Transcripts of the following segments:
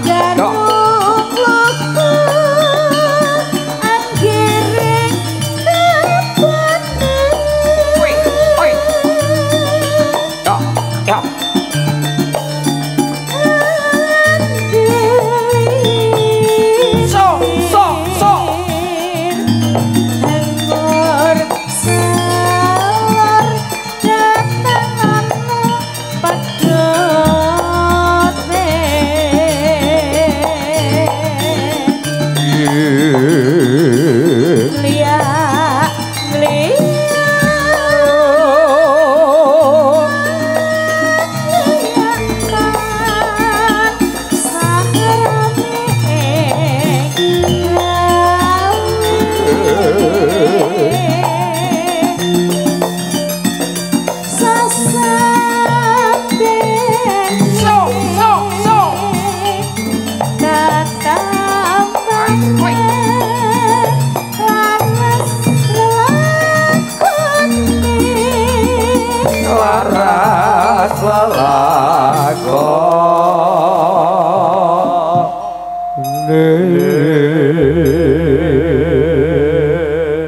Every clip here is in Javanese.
Garuk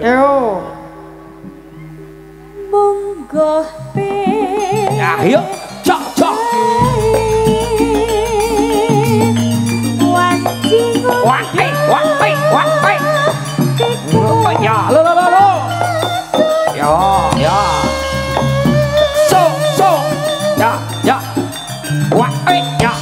Yo. Monggo ayo cok cok ya lo ya so ya ya ya waduh ya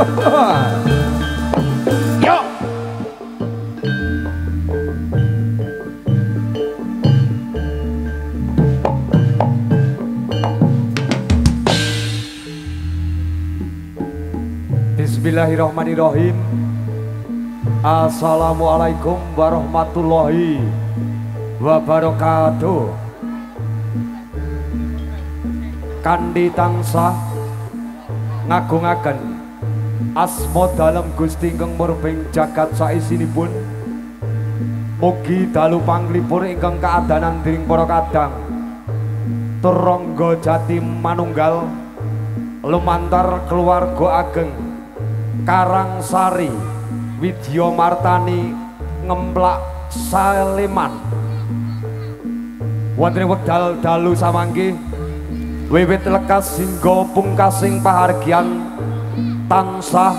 Yo. Bismillahirrahmanirrahim. Assalamualaikum warahmatullahi wabarakatuh. Kandi tansah ngagungaken asma dalem Gusti ingkang murbeng jagat saisinipun. Mugi dalu panglipur ingkang kaadanan dening para kadang turangga jati manunggal lumantar keluarga ageng Karangsari Widya Martani Ngemplak Saleman wonten wekdal dalu samanggih wiwit lekas hingga pungkasing pahargyan tansah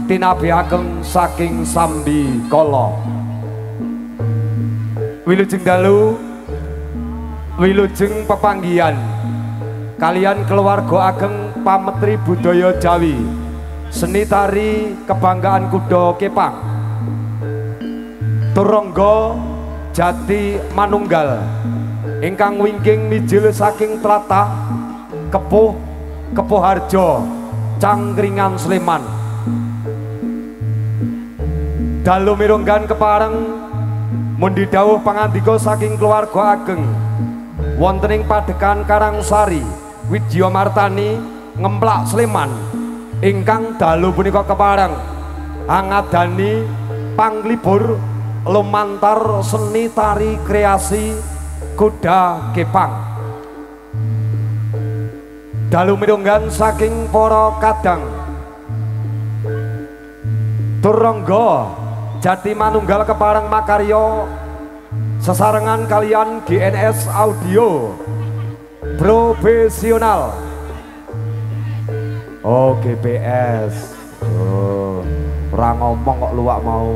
tinabihaken saking sambi kala. Wilujeng dalu wilujeng pepanggihan kalian keluarga ageng pametri budaya Jawi seni tari kebanggaan kuda Kepang turangga jati manunggal ingkang wingking mijil saking tlatah Kepuh Harjo Cangkringan Sleman. Dalu mirunggan kepareng mundi dawuh pangandika saking keluarga ageng wonten ing padekan Karangsari Widya Martani Ngemplak Sleman ingkang dalu punika kepareng angadani panglibur lumantar seni tari kreasi kuda Kepang. Dalu mirunggan saking para kadang turangga jati manunggal kepareng makarya sesarengan kalian GNS Audio Profesional. Oh GPS. Oh, ora ngomong kok luwak mau.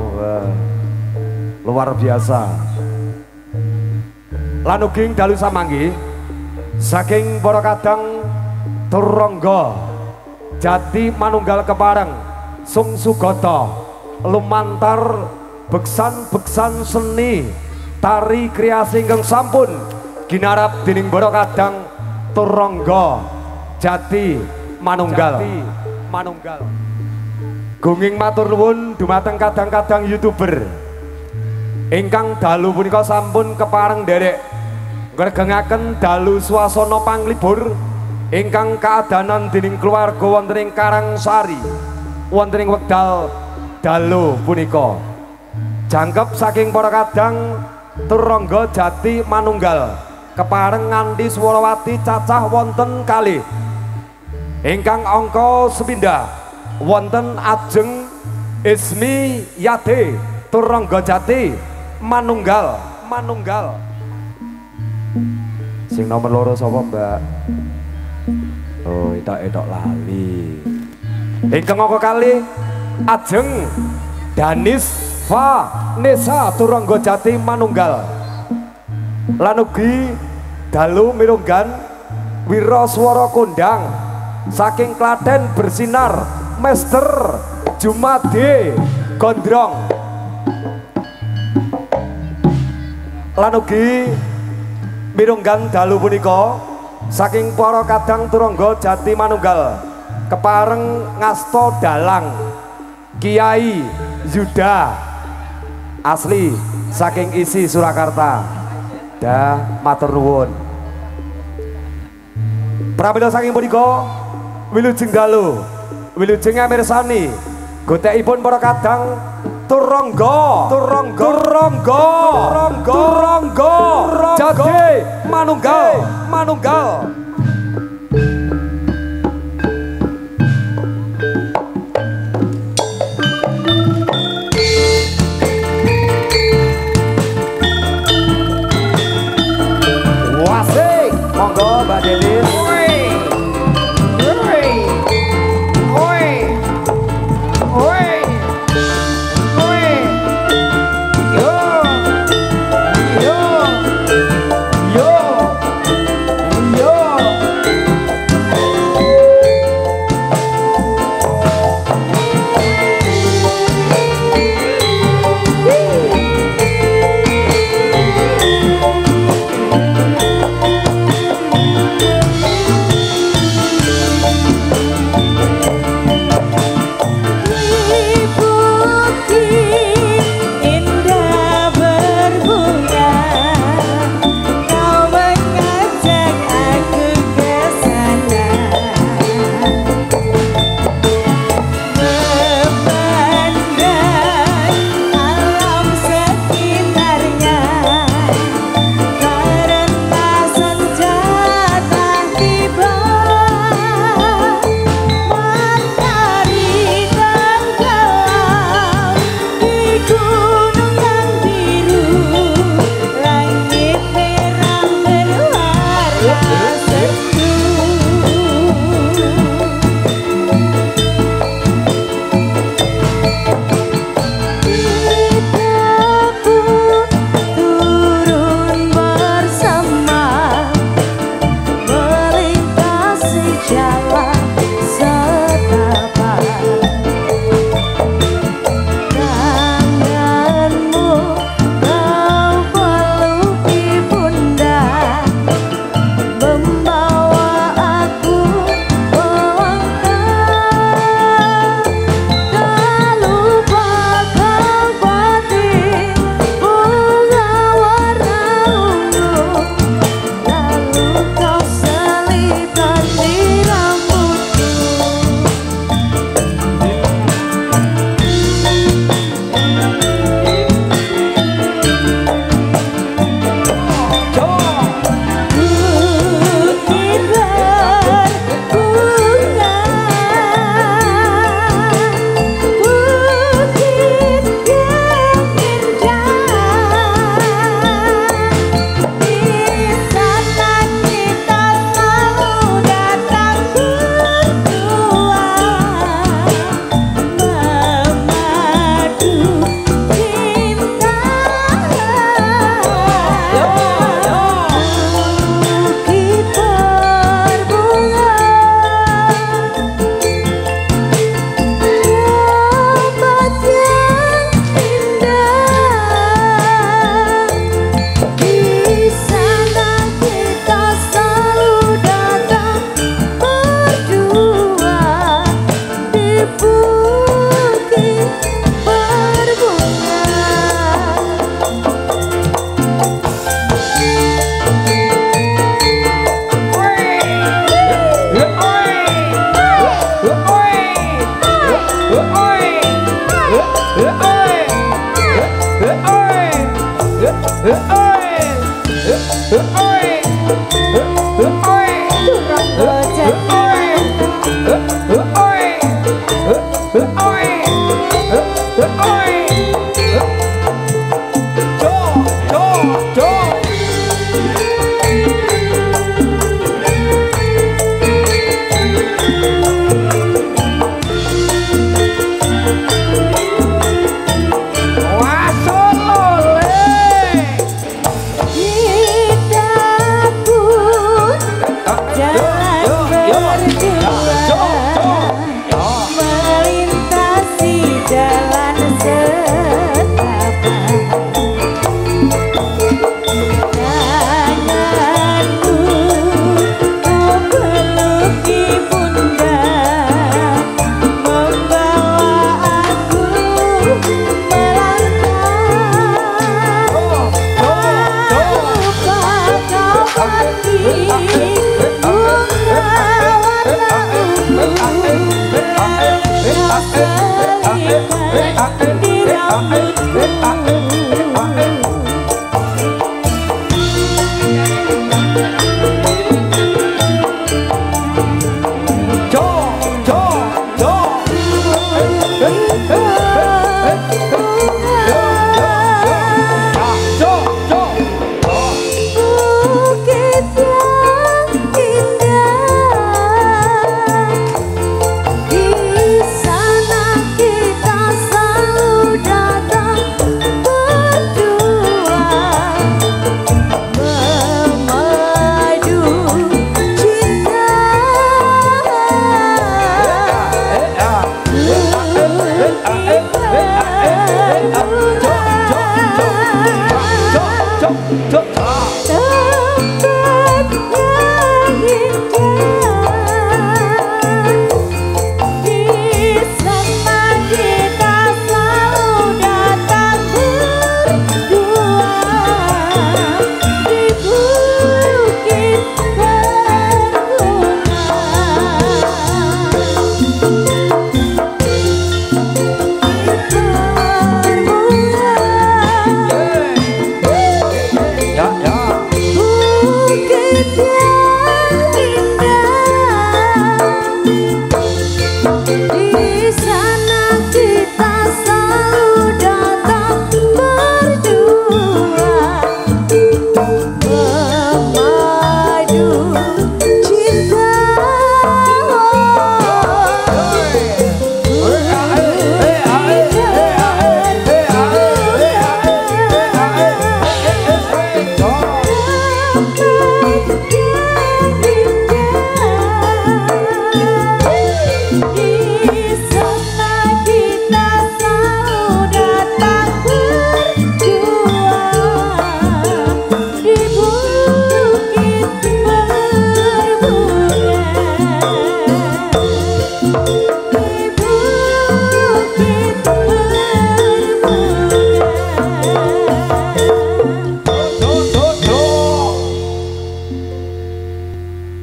Luar biasa. Lan ugi dalu samanggih saking para kadang turangga jati manunggal kepareng Sung Sugata lumantar beksan-beksan seni tari kreasi ingkang sampun ginarap dening para kadang turangga jati manunggal. Gunging matur nuwun dumateng kadang-kadang YouTuber ingkang dalu punika sampun kepareng derek ngregengaken dalu swasana panglibur ingkang kaadanan dening keluarga wonten ing Karangsari wonten ing wekdal dalu punika. Jangkep saking para kadang turangga jati manunggal kepareng nganti swarawati cacah wonten kalih ingkang angka sepindah wonten ajeng Ismi Yade turangga jati manunggal. Sing nomor loro sapa Mbak? Oh etok lali ingkang angka kalih ajeng Danis Vanessa turangga jati manunggal. Lan ugi dalu mirunggan wiraswara kondang saking Klaten bersinar Master Jumade Gondrong. Lan ugi mirunggan dalu punika saking para kadang turangga jati manunggal kepareng ngasta dalang Kiai Yuda asli saking isi Surakarta. Dah matur nuwun. Pramila saking punika wilujeng dalu wilujeng mirsani gotekipun para kadang turangga jati manunggal. Wasik monggo Mbak Delis.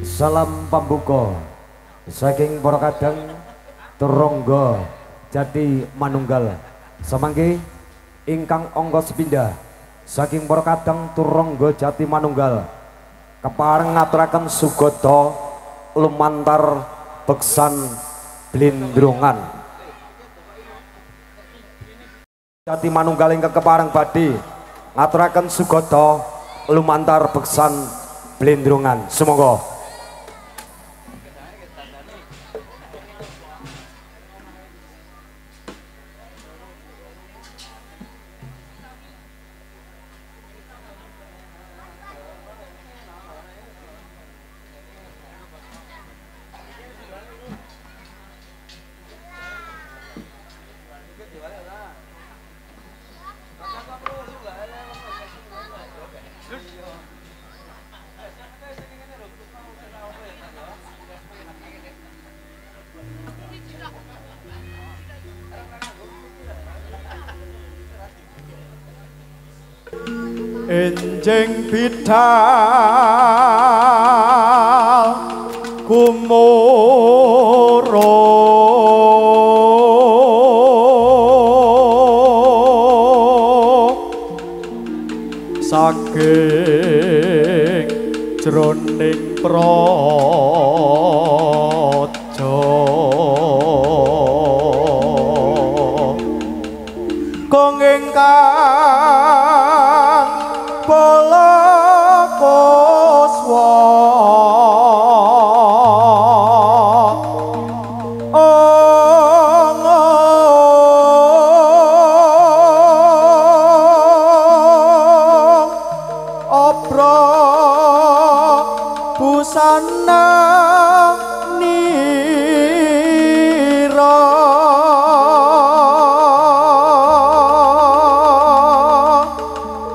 Salam pambuka saking para kadang Turangga Jati Manunggal samangke ingkang angga sepindhah saking para kadang Turangga Jati Manunggal kepareng ngaturaken sugata lumantar beksan blendrongan Jati Manunggal ingkang kepareng badhe ngaturaken sugata lumantar beksan blendrongan sumangga. Enjing bidhal kumoro saking jroning praja kang ingkang Palakoswa Opra busana nira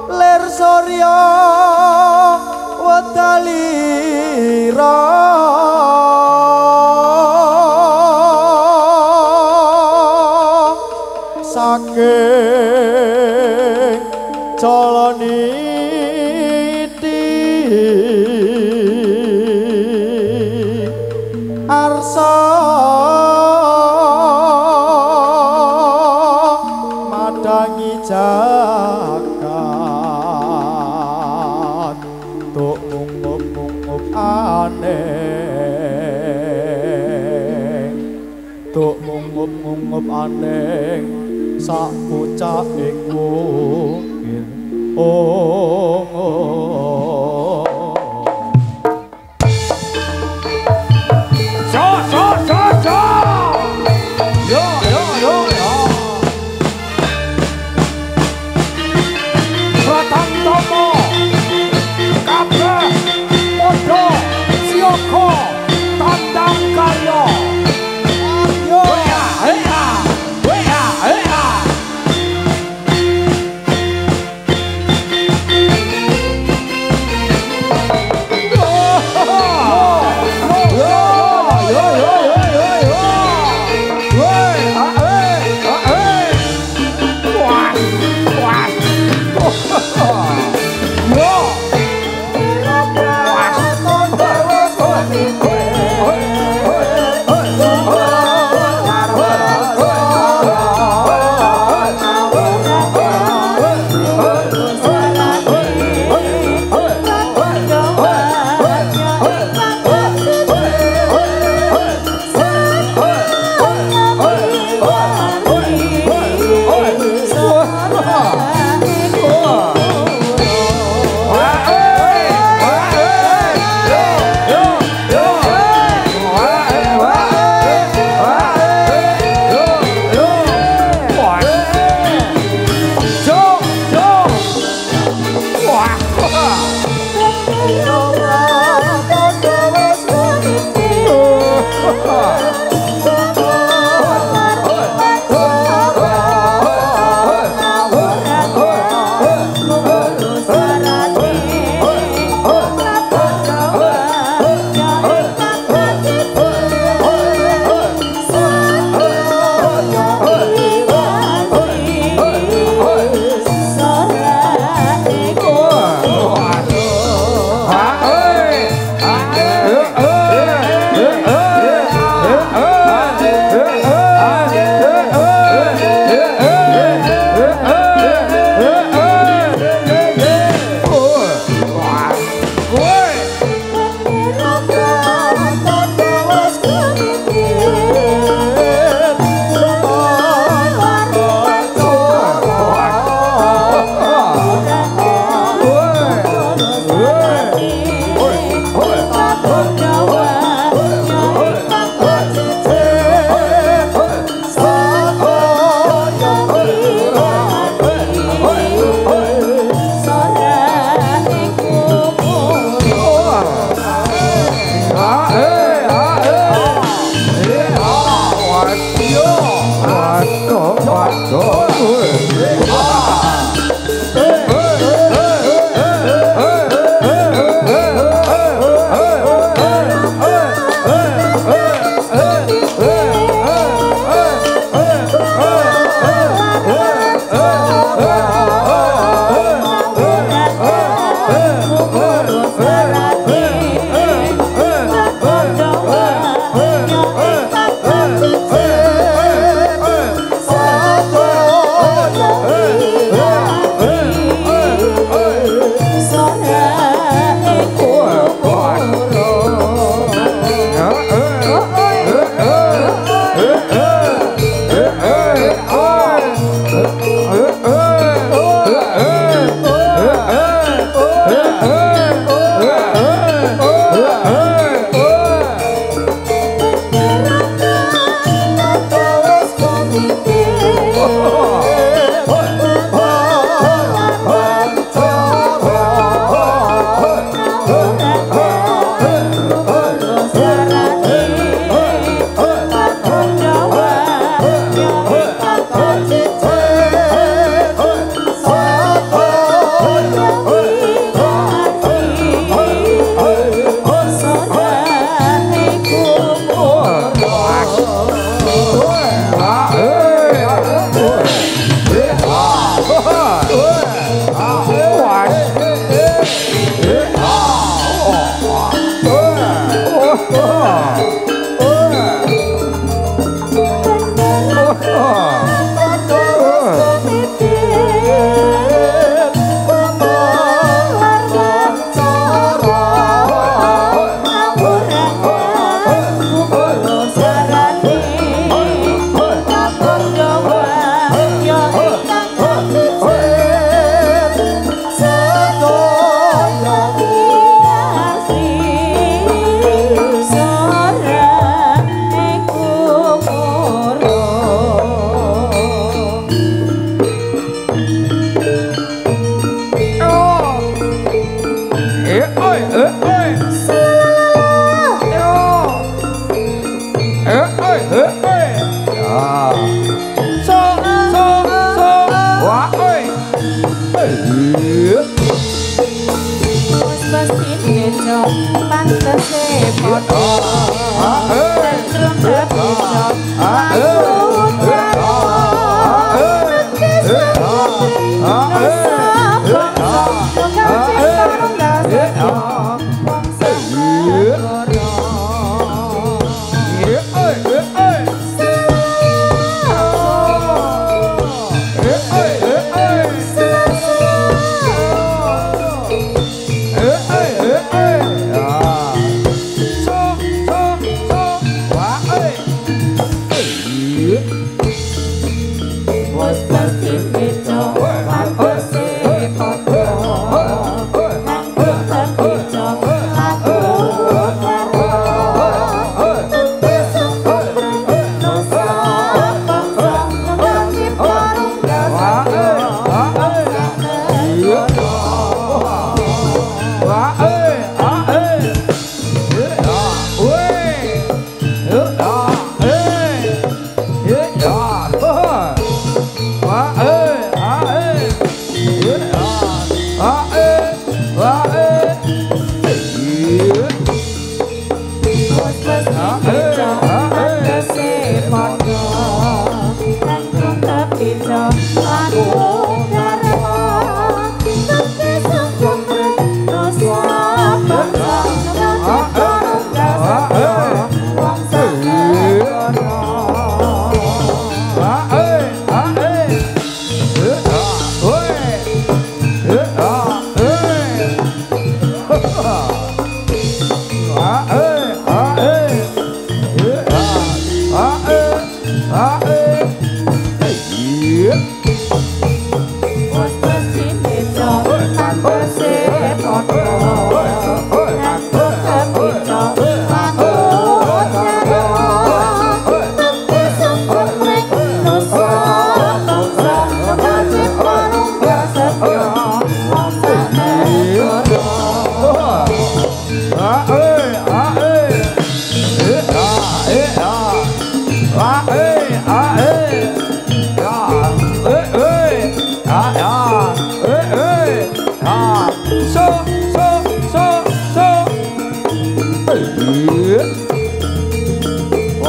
ler surya wedalira saking Calaniti arsa madangi jagat tuk mungup-mungup aneh tuk mungup-mungup aneh sak bocah ing wukir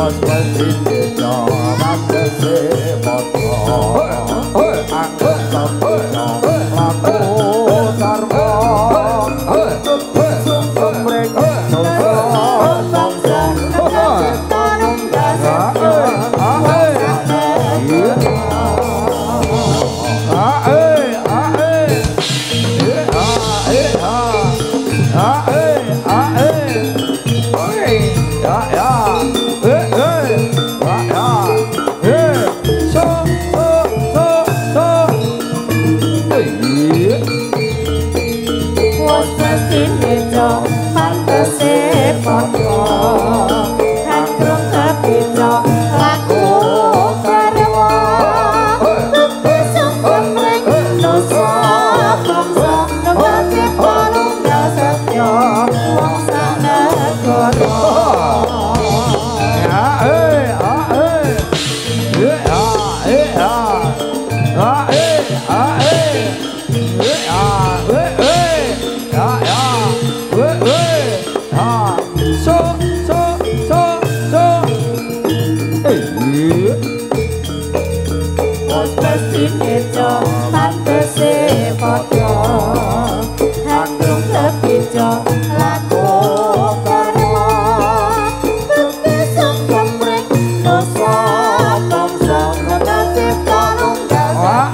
Was mesti kita mangkese padha anggap sabda laku sarwa sumrek dosa bangsa tanung dasa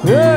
Yeah.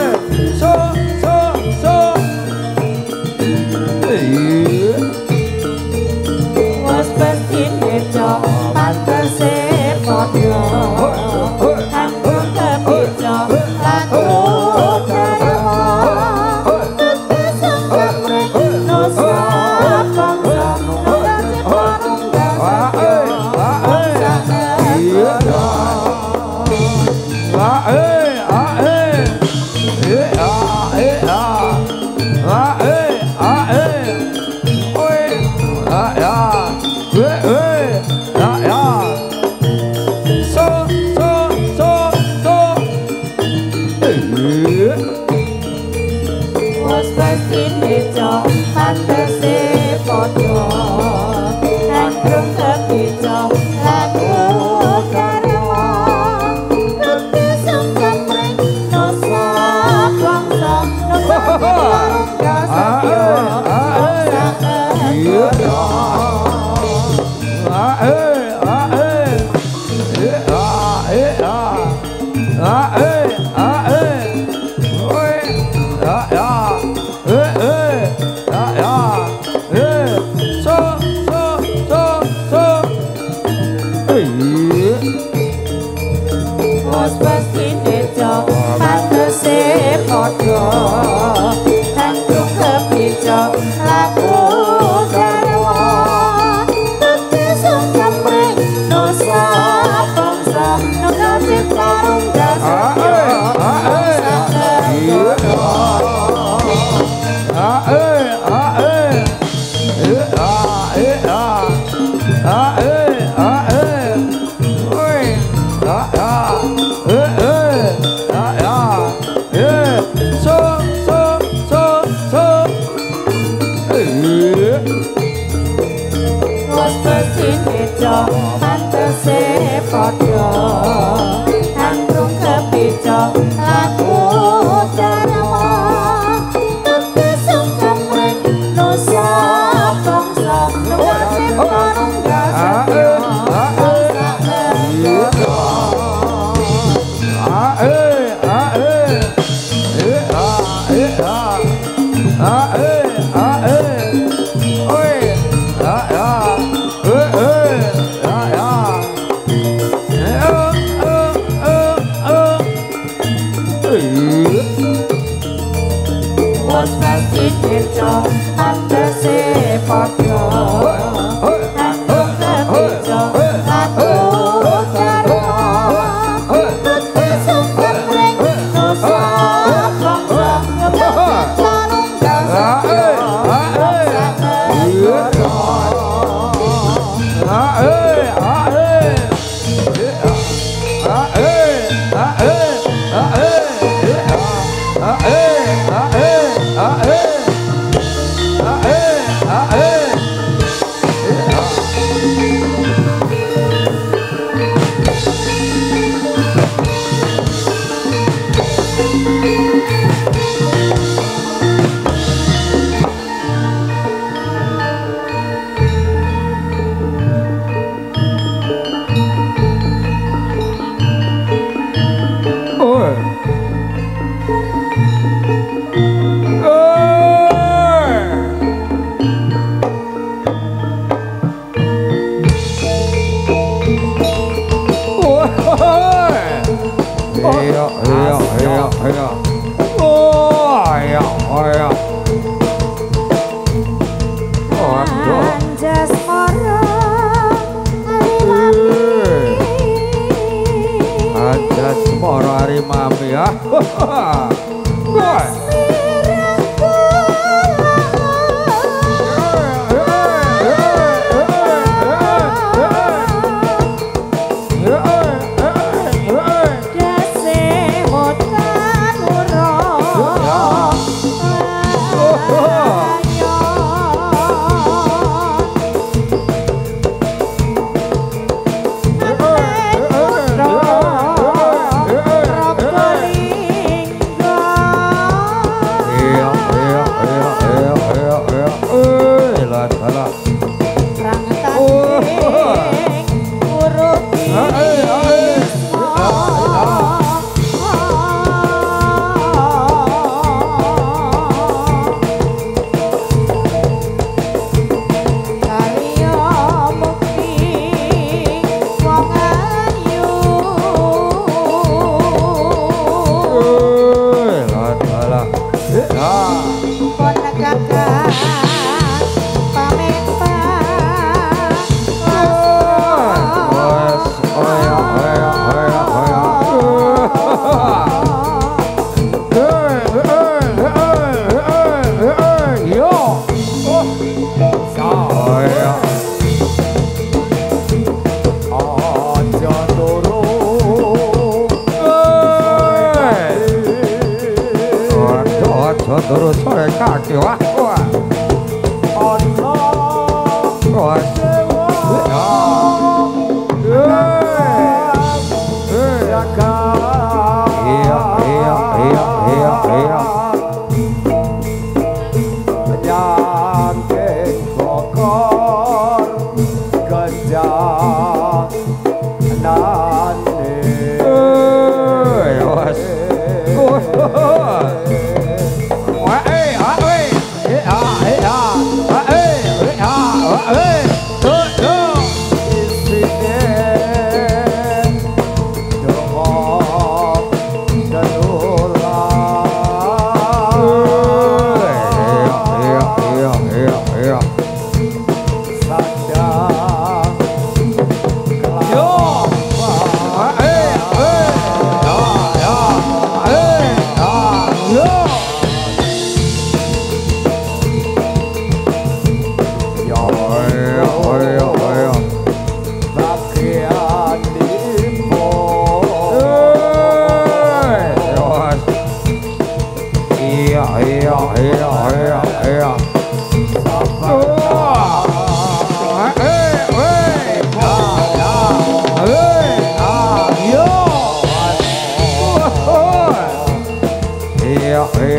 Ana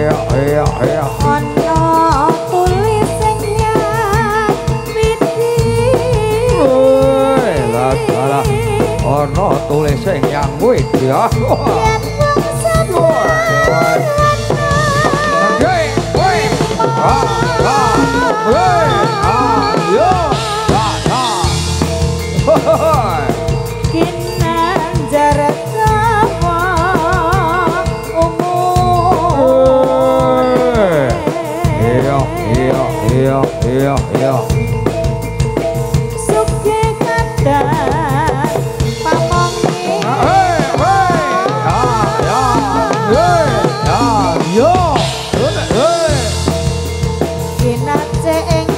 tulis sing nyawiti. Lah dalah ana tulis sing yang wit ya. Yen wong sabar. Kinanjar kawa umur. Iya. Suke kadang pamongi. Kinace ing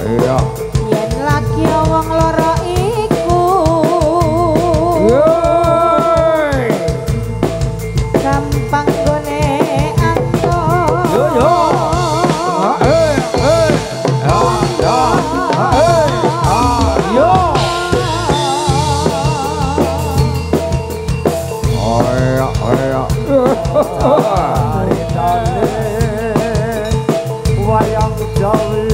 Iya. yen lagi wong loro iku gampang gone wayang Jawi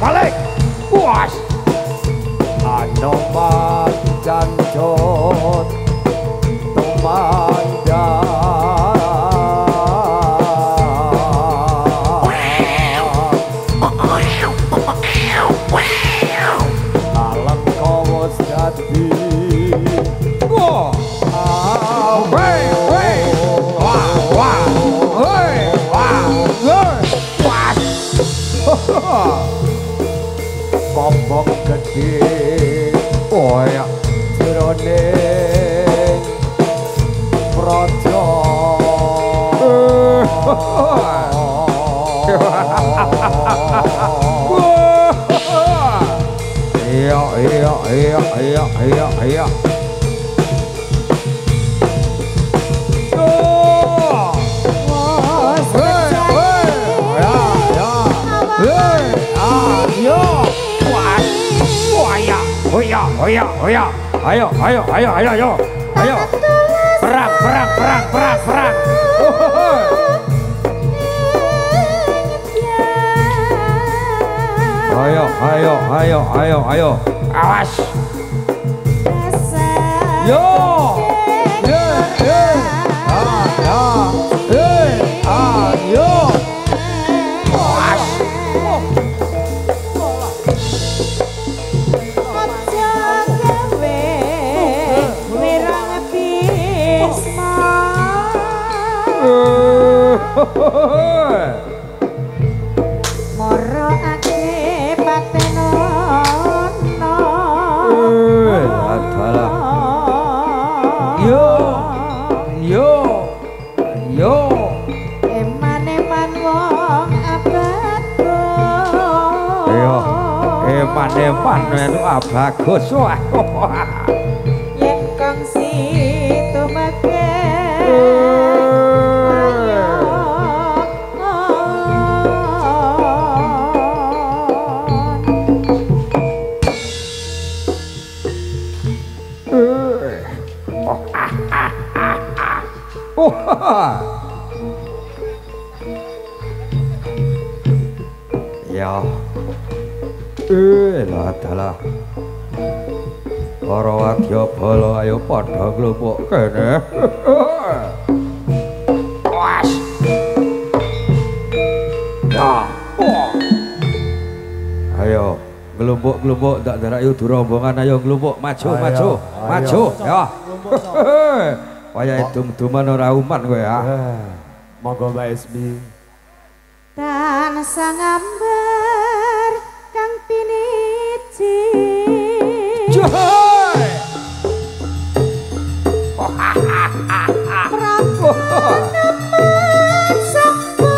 balik. Puas. Anoman janjot tumandang alam kawos dadi Bombong gede ya jroning praja Iya. Ayo. Perang. Ayo. Awas. Yo. Ayo. Awas. Moro ake patenono adalah yo eman wong abadku eman itu bagus wah yen kongsi tumeke ya lah dalah para wadya bala ayo padha glupuk kene. Was Gelumpuk tak darak yuk rombongan ayo gelumpuk maju Ayo, maju ayo. maju ya. Waya dum-duman ora uman kowe ya. Monggo Mbak Esmi. Tansah ngambar kang piniji. Joy. Prabu nemen sampun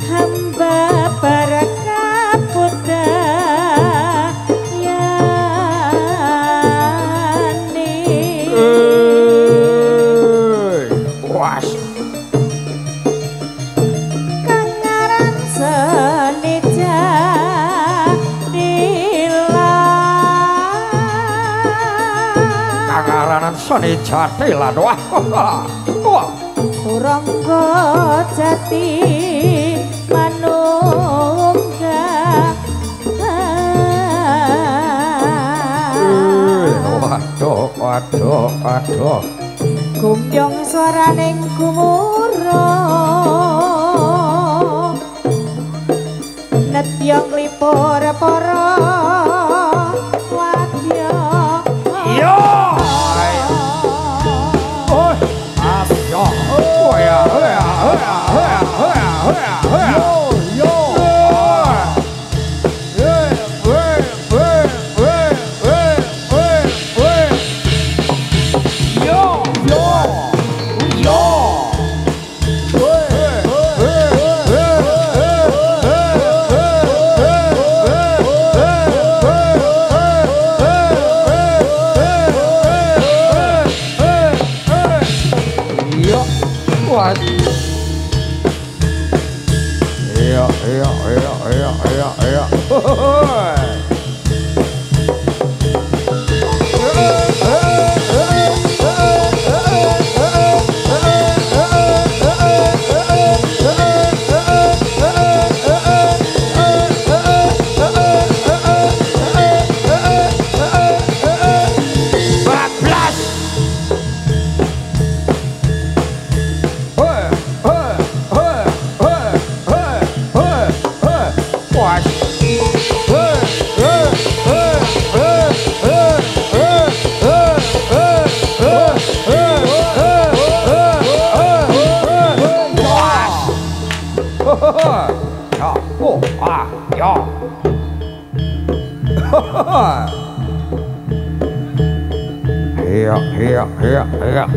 hamba para kapudayani. Was. Kang aran seni jadilan. Kangaranan seni jatilan wah. Turangga jati manunggal. Waduh. Gumbyong swaraning gumuruh. Netya nglipur para wadya. Yo. Oh, asyo. Oh ya. Yo.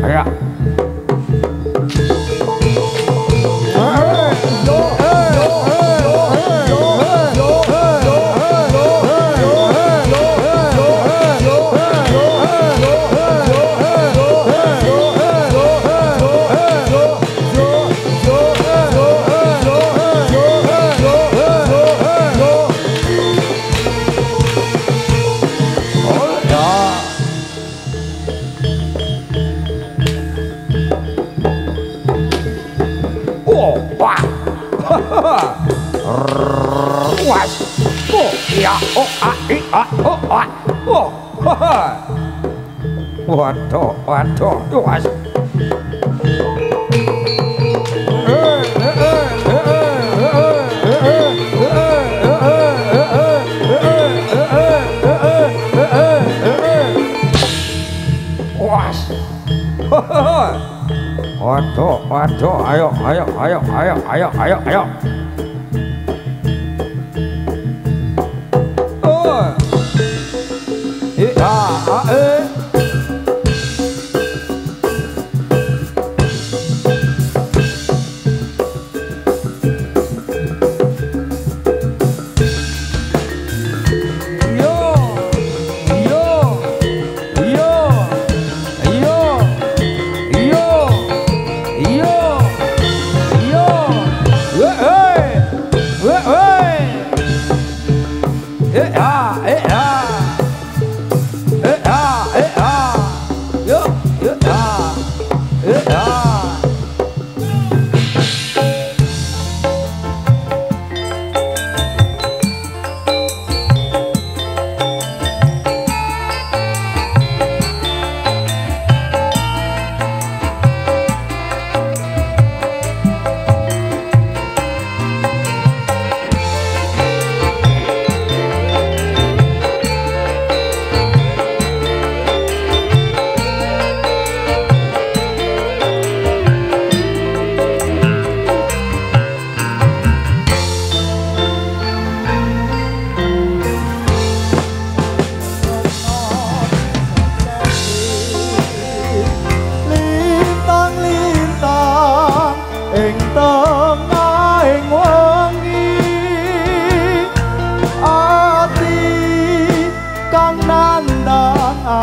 Iya. Waduh, was. Waduh, ayo. Hey!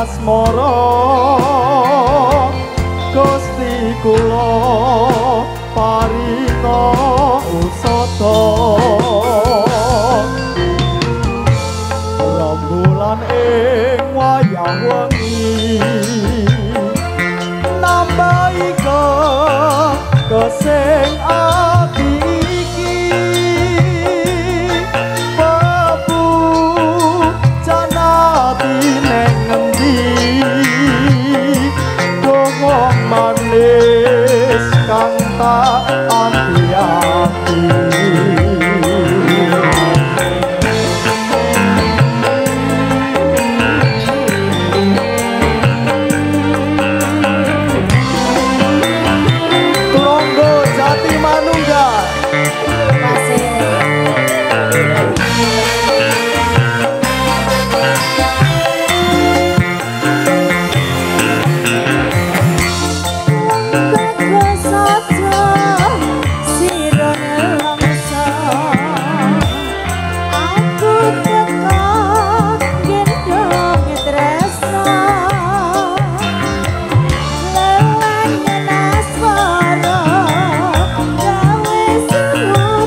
asmara Gusti kula paringa usada rembulan ing wayah wengi nambahi kesing ati iki bebu janati neng ngendi wong manis kang tak ati-ati Turonggo Jati Manunggal Leleng asmara gawe suwung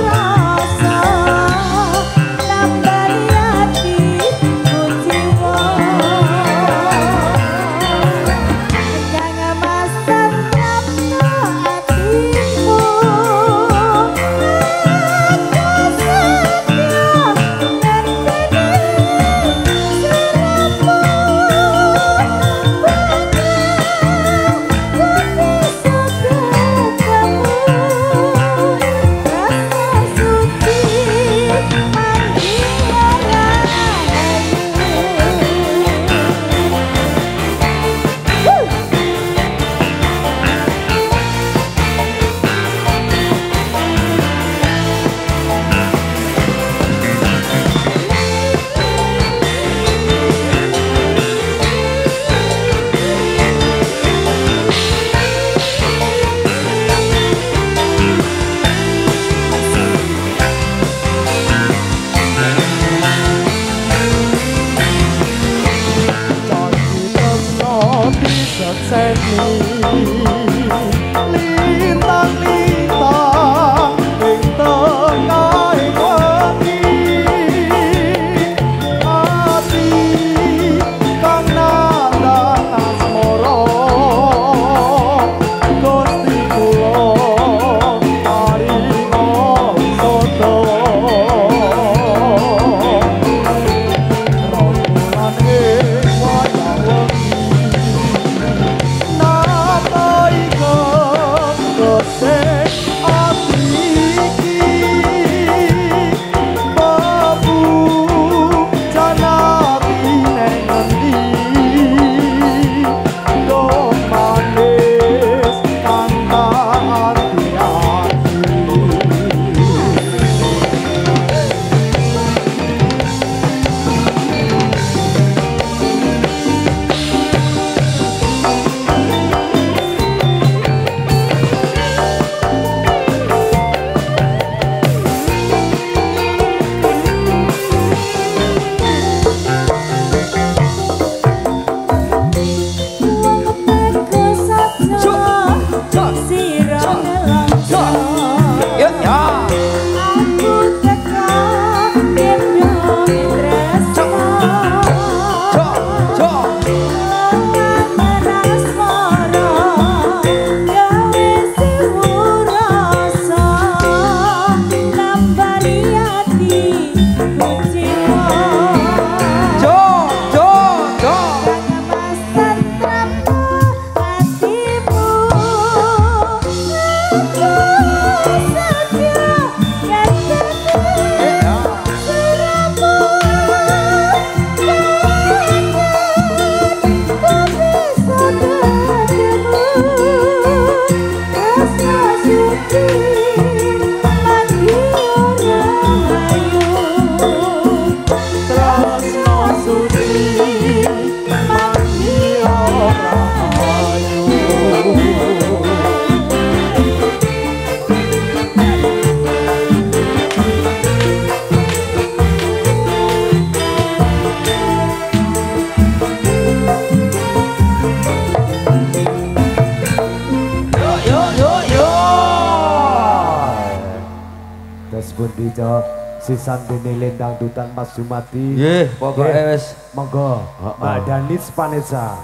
Terus pundi Jo sisan dene lendang dutan Mas Jumadi. Nggih, pokoke wis monggo Mbak Danis Vanessa.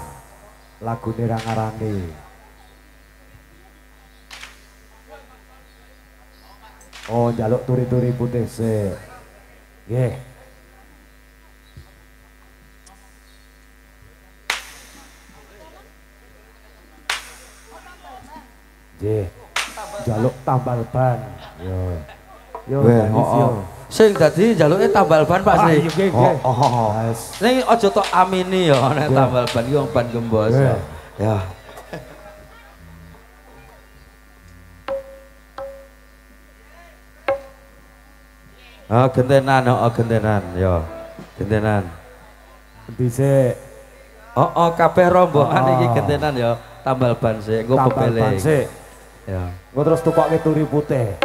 Lagune ra ngarani. Oh, njaluk turi-turi putih sik. Nggih. Nggih. Njaluk tambal ban. Yo. Yo, yo. Sing dadi njaluke tambal ban Pak Sri. Nggih, nggih. Ning aja tok amini ya nek tambal ban iki wong ban gembos. Ya. Oh, gentenan ya. Gentenan. Dhisik. Oh, kabeh rombongan iki gentenan ya, tambal ban sik, engko pepele. Tambal ban sik. Ya. Engko terus tukokke turi putih.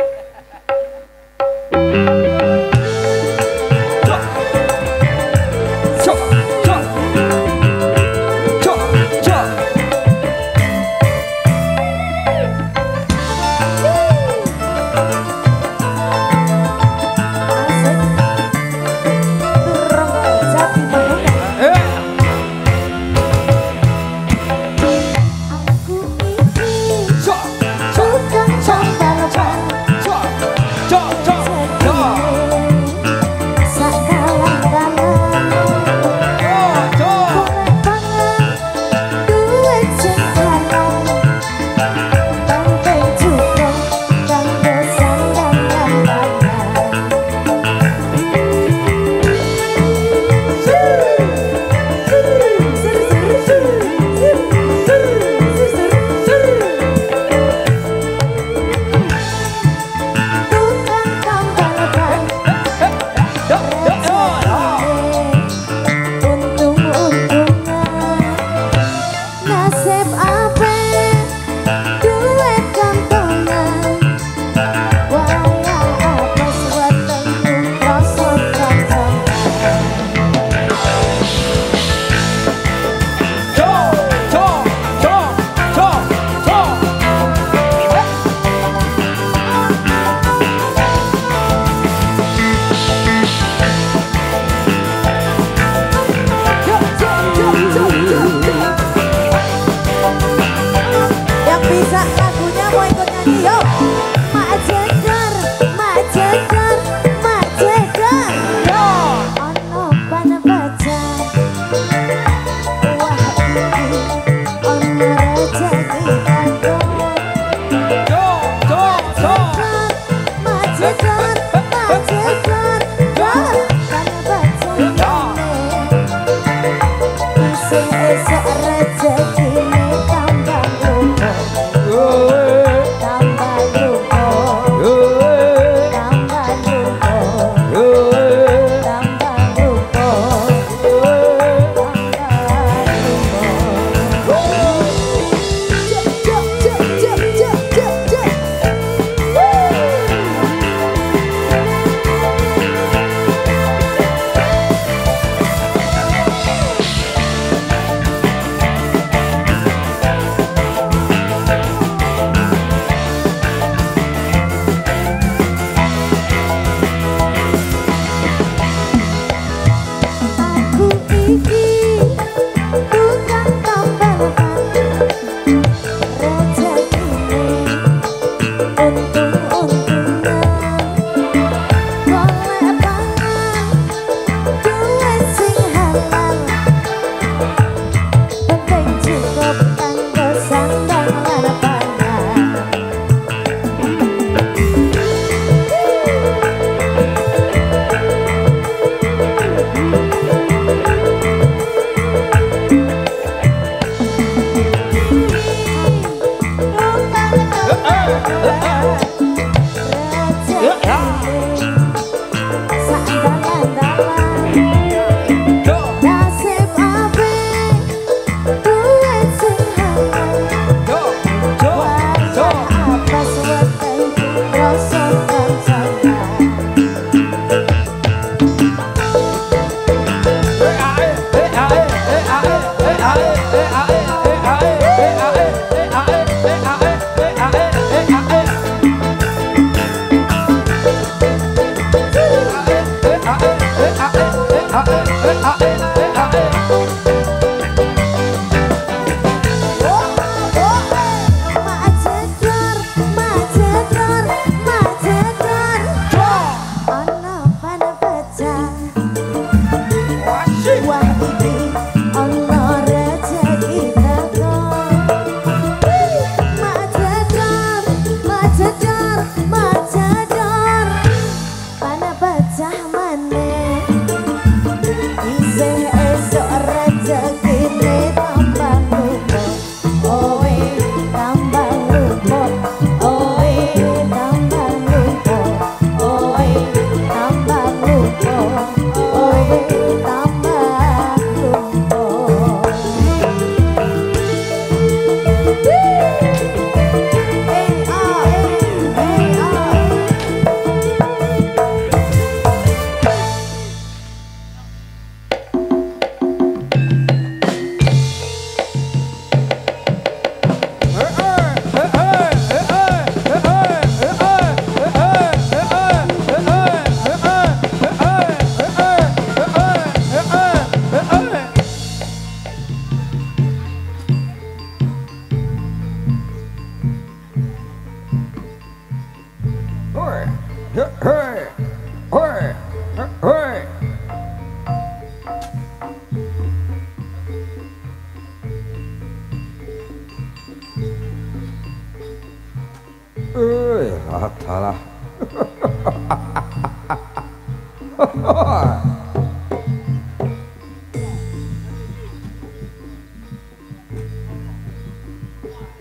Adalah.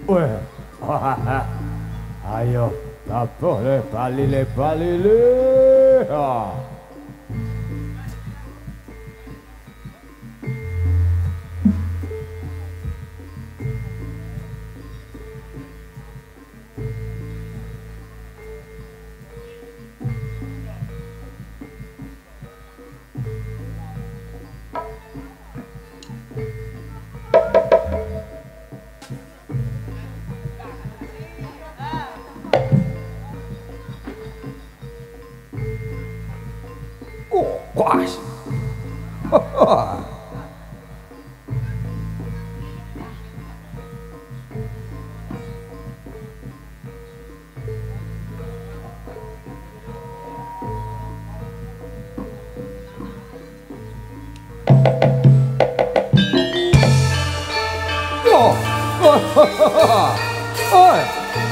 Weh, ayo, tak boleh bali-bali. Puas.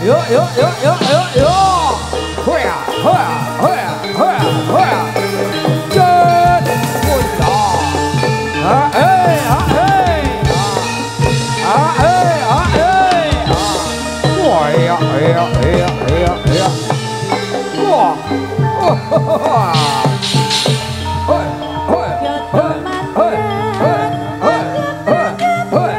Yuk, yuk, yuk, yuk, yuk, yuk. Hoya, hoya, hoya, hoya, hoya. Jet, hoya. Ah, hey, ah, hey. Ah, hey, ah, hey. Wah, iya, iya, iya, iya, iya. Wah. Hoi, hoi, hoi, hoi, hoi, hoi, hoi, hoi.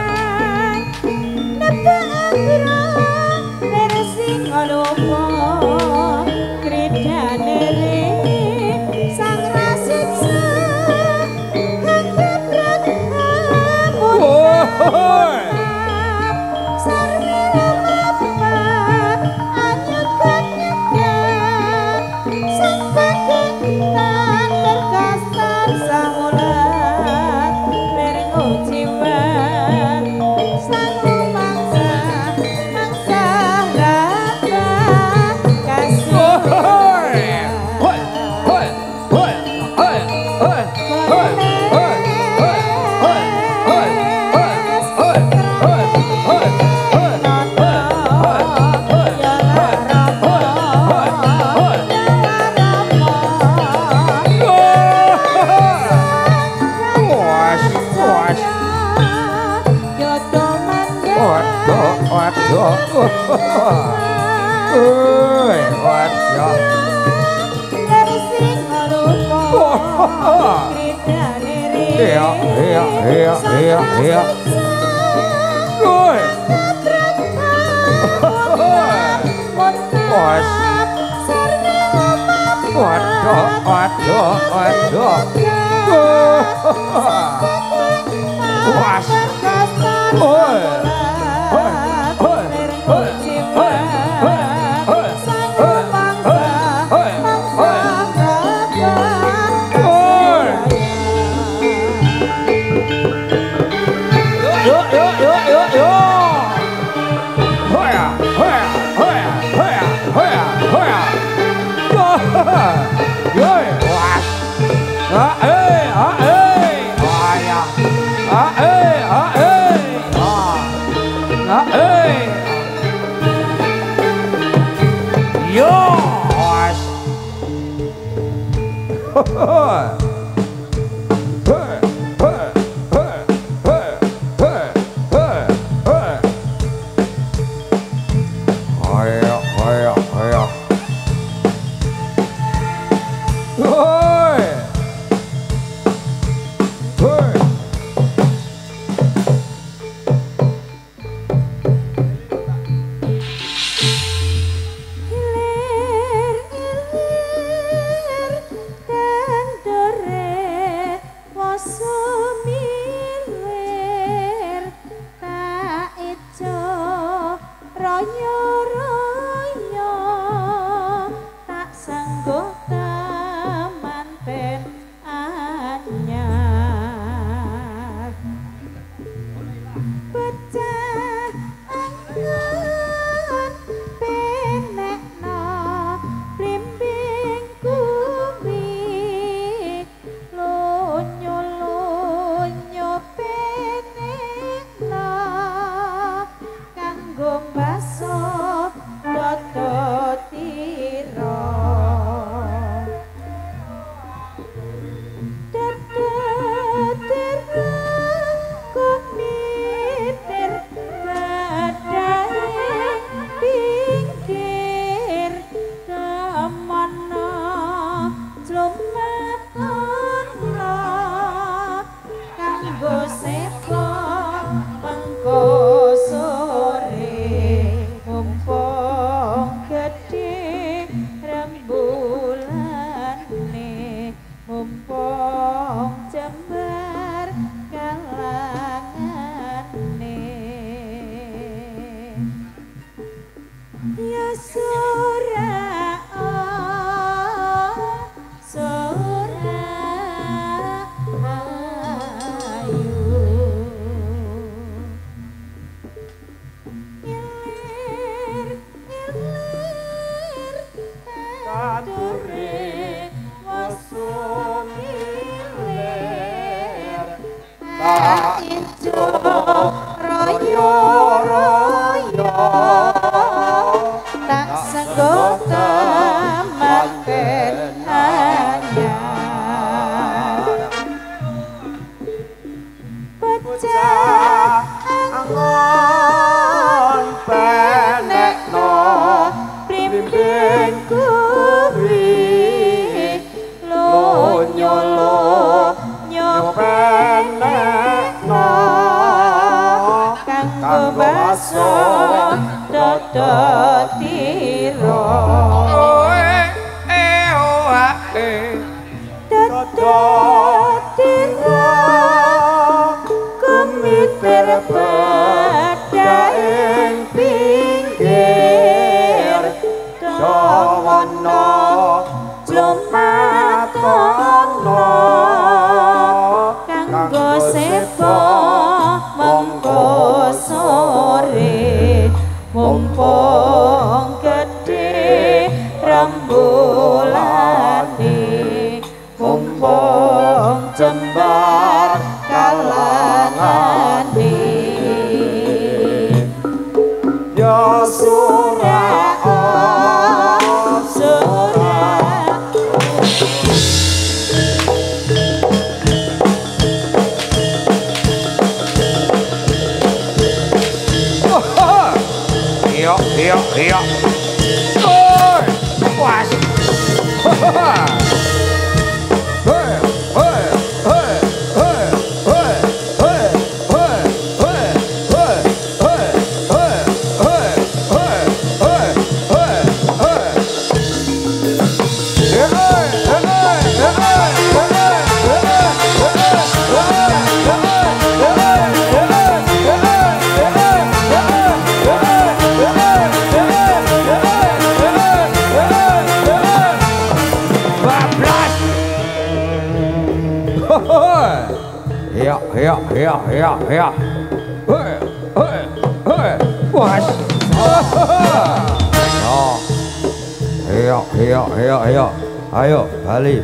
Ayo, Bali.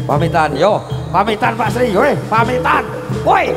Pamitan, yo. Pamitan Pak Sri, woi, pamitan. Woi.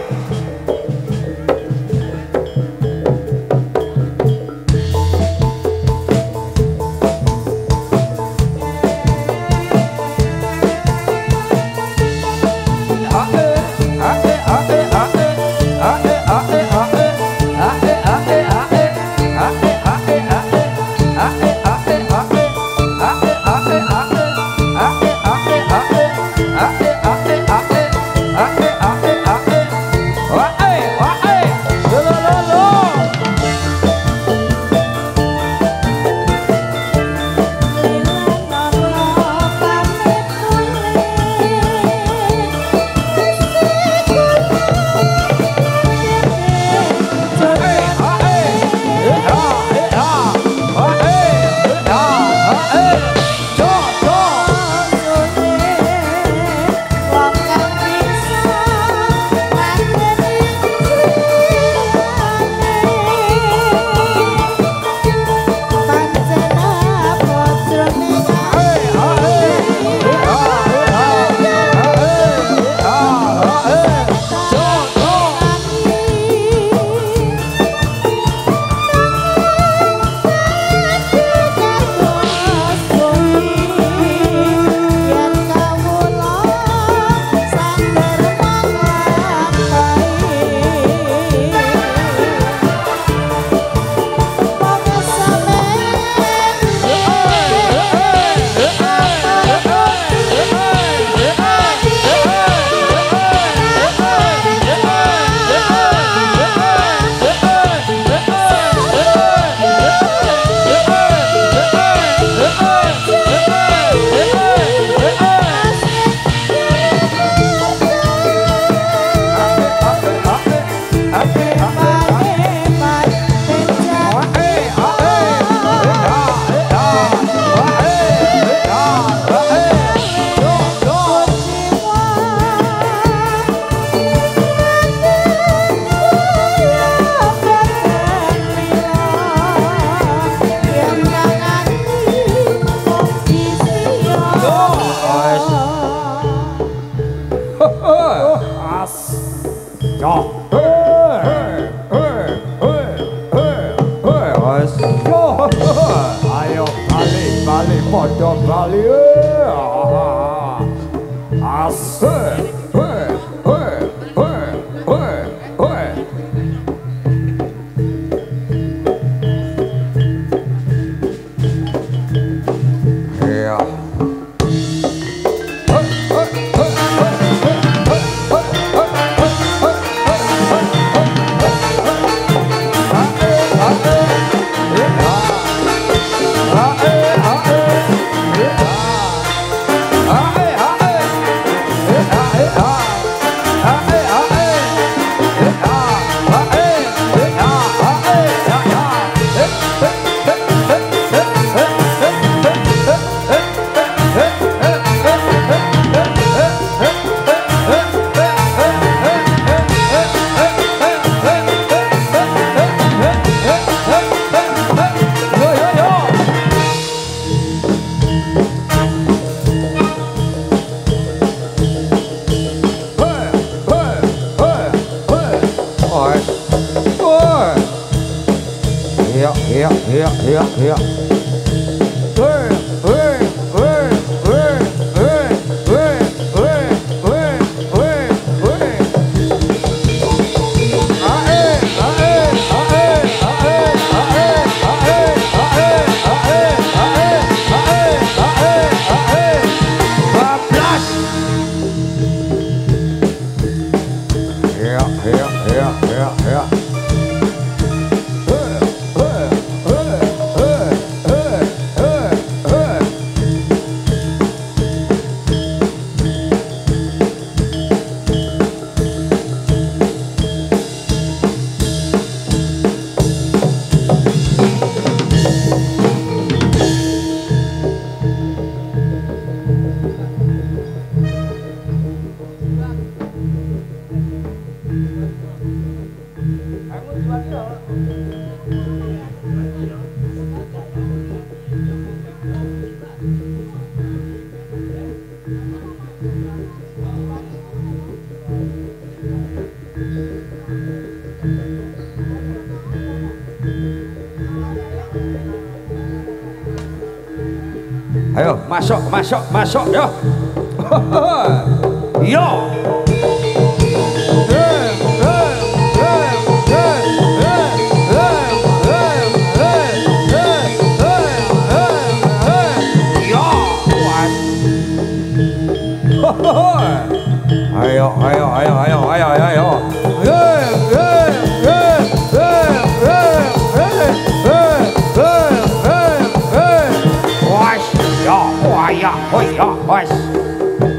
Ayo bali podo bali. Asik. Ayo masuk yo. Yo. Ayo.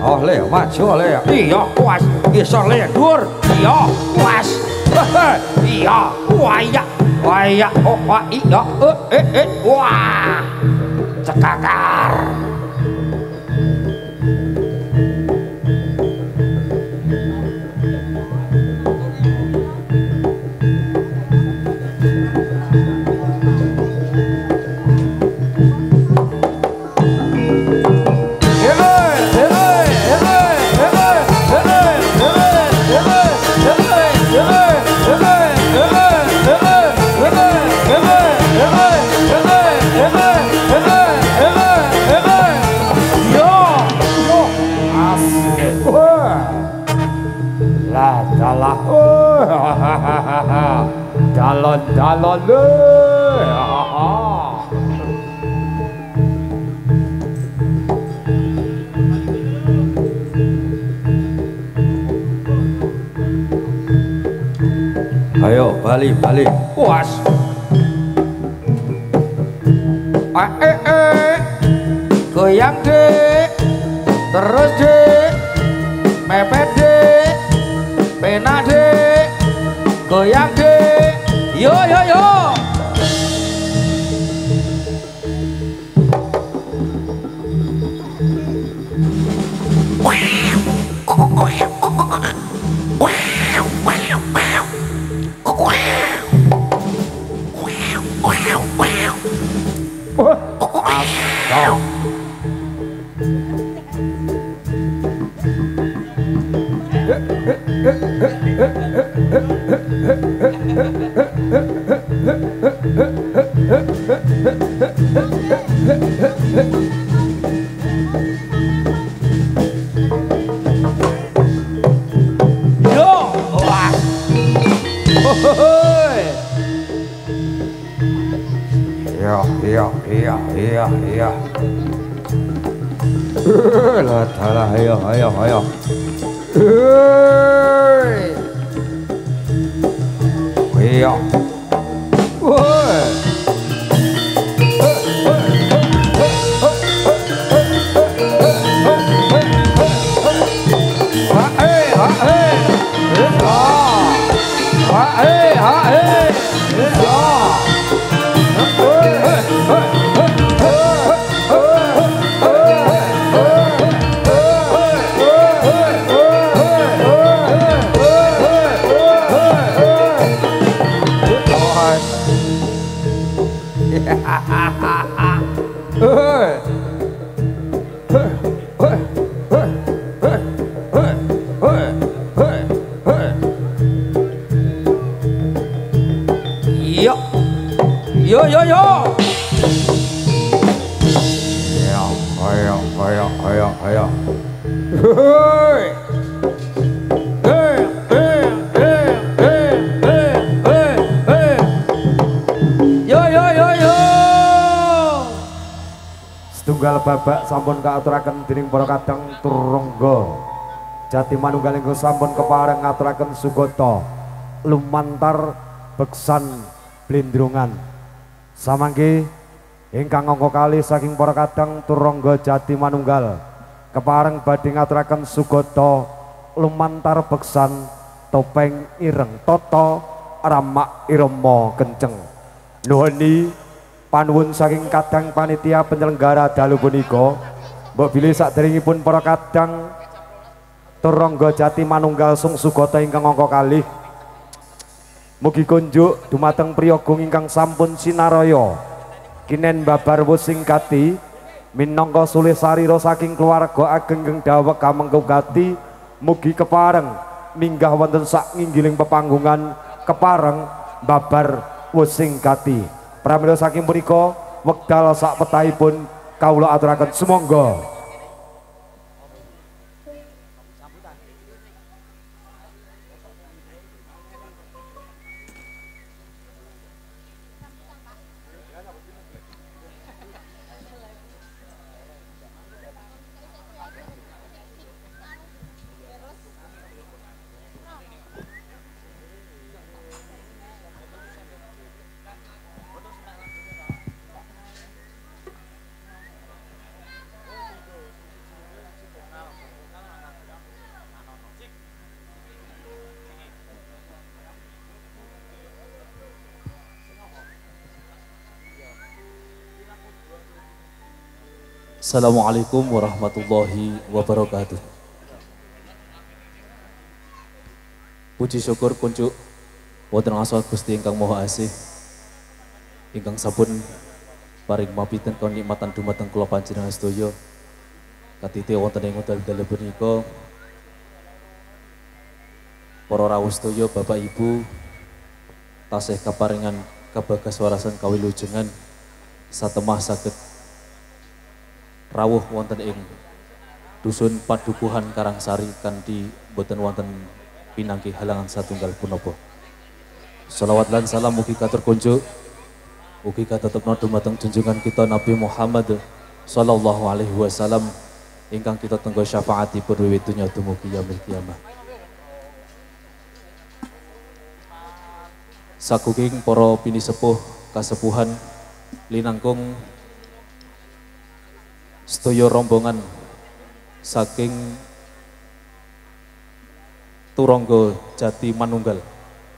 Oh le maju le iya was iso le dur iya was iya waya oh iya wah cekakar. Dalon ayo balik puas goyang dek terus dek mepet dek pena dek goyang dek yo iya lah salah ayo iya ayo setunggal babak sampun kaaturaken dening para kadang Turangga Jati Manunggal ingkang sampun kepareng ngaturaken sugata lumantar beksan blendrongan samangke ingkang angka kalih saking para kadang Turangga Jati Manunggal kepareng badhe ngaturaken sugata lumantar beksan topeng ireng tata ramak irama kenceng nuhuni panuwun saking kadang panitia penyelenggara dalu punika mbok bilih saderengipun para kadang Turangga Jati Manunggal sung sugata ingkang angka kalih mugi kunjuk dumateng priyagung ingkang sampun sinaraya kinen babar wusing kati minangka sulih sarira saking keluarga ageng ingkang dawuh kamengkugati mugi kepareng minggah wonten sak nginggiling pepanggungan kepareng babar wusing kati pramila saking punika wekdal sak petahipun kawula aturaken sumangga. Assalamualaikum warahmatullahi wabarakatuh. Puji syukur kunjuk wonten asal Gusti ingkang Maha Asih ingkang sampun paring mapiten kanikmatan dumateng kula panjenengan sedaya katite wonten ing wekdal punika para rawuh sedaya Bapak Ibu tasih kaparingan kabagaswarasan kawilujengan satemah saged rawuh wonten ing dusun Padukuhan Karangsari kanthi boten wonten pinangki halangan satunggal punapa. Shalawat lan salam mugi katur kunjuk ugi katetepna dumateng junjungan kita Nabi Muhammad sallallahu alaihi wasallam ingkang kita tenggo syafaatipun wiwit dunya dumugi yaumil kiamah. Sakuking para pinisepuh kasepuhan linangkung sedaya rombongan saking Turangga Jati Manunggal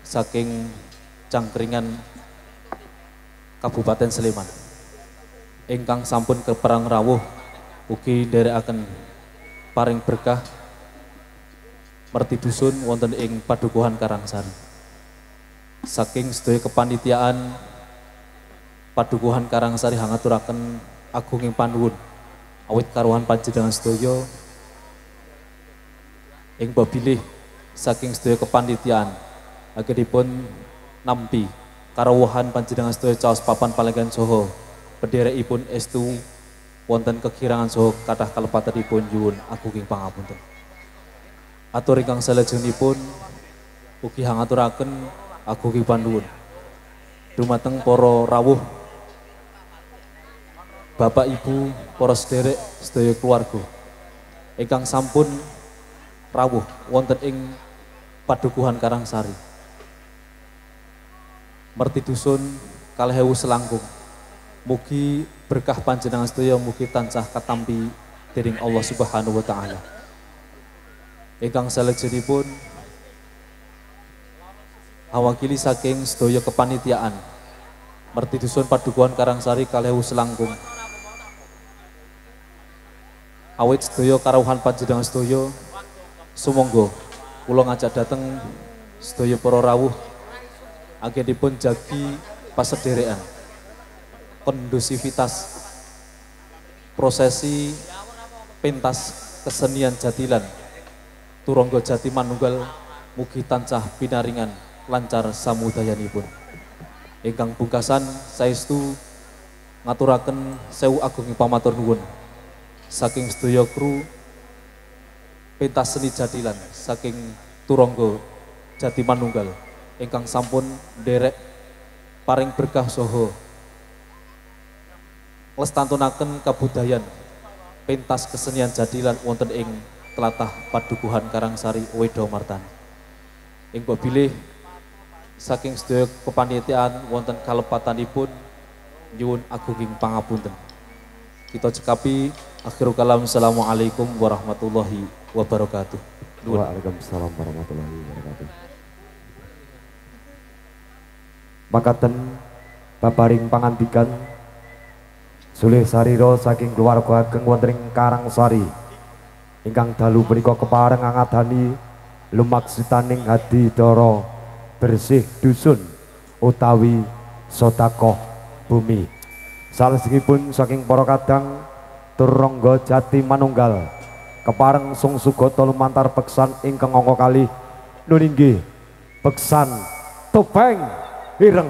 saking Cangkringan Kabupaten Sleman ingkang sampun keparang rawuh ugi nderekaken paring berkah merti dusun wonten ing Padukuhan Karangsari saking sedaya kepanitiaan Padukuhan Karangsari hangaturaken agunging panuwun awit karuhan panjenengan sedaya ing babilih saking sedaya kepanitiaan ageripun nampi karawuhan panjenengan sedaya caos papan palenggan saha pendherekipun estu wonten kekirangan saha kathah kalepatanipun nyuwun agunging pangapunten. Atur ingkang salajengipun ugi hangaturaken agunging panuwun dumateng para rawuh Bapak Ibu, para sederek, sedaya keluarga ingkang sampun rawuh wonten ing Padukuhan Karangsari. Merti dusun kalih ewu selangkung. Mugi berkah panjenengan sedaya mugi tansah katampi dening Allah Subhanahu wa taala. Ingkang salajengipun awakili saking sedaya kepanitiaan Merti dusun Padukuhan Karangsari kalih ewu selangkung. Awit sedaya karawuhan panjenengan sedaya sumangga kula ngajak dateng sedaya para rawuh anggenipun jagi pasederekan kondusivitas prosesi pentas kesenian jatilan Turangga Jati Manunggal mugi tansah pinaringan lancar samudayanipun. Ingkang pungkasan saestu ngaturaken sewu agunging pamatur nuwun saking sedaya kru pentas seni jatilan saking Turangga Jati Manunggal ingkang sampun nderek paring berkah saha nglestantunaken kabudayan pentas kesenian jatilan wonten ing tlatah Padukuhan Karangsari Wedomartan. Ing bilih saking sedaya kepanitiaan wonten kalepatanipun nyuwun agunging pangapunten. Kita cekapi akhirul kalam. Assalamualaikum warahmatullahi wabarakatuh. Waalaikumsalam warahmatullahi wabarakatuh. Makaten babaring pangandikan sulih sarira saking keluarga ageng wonten ing Karangsari ingkang dalu punika kepareng angadani lumaksitaning hadi dara bersih dusun utawi sedekah bumi. Salajengipun saking para kadang Turangga Jati Manunggal kepareng Sung Sugata lumantar beksan ingkang angka kalih nun inggih beksan topeng ireng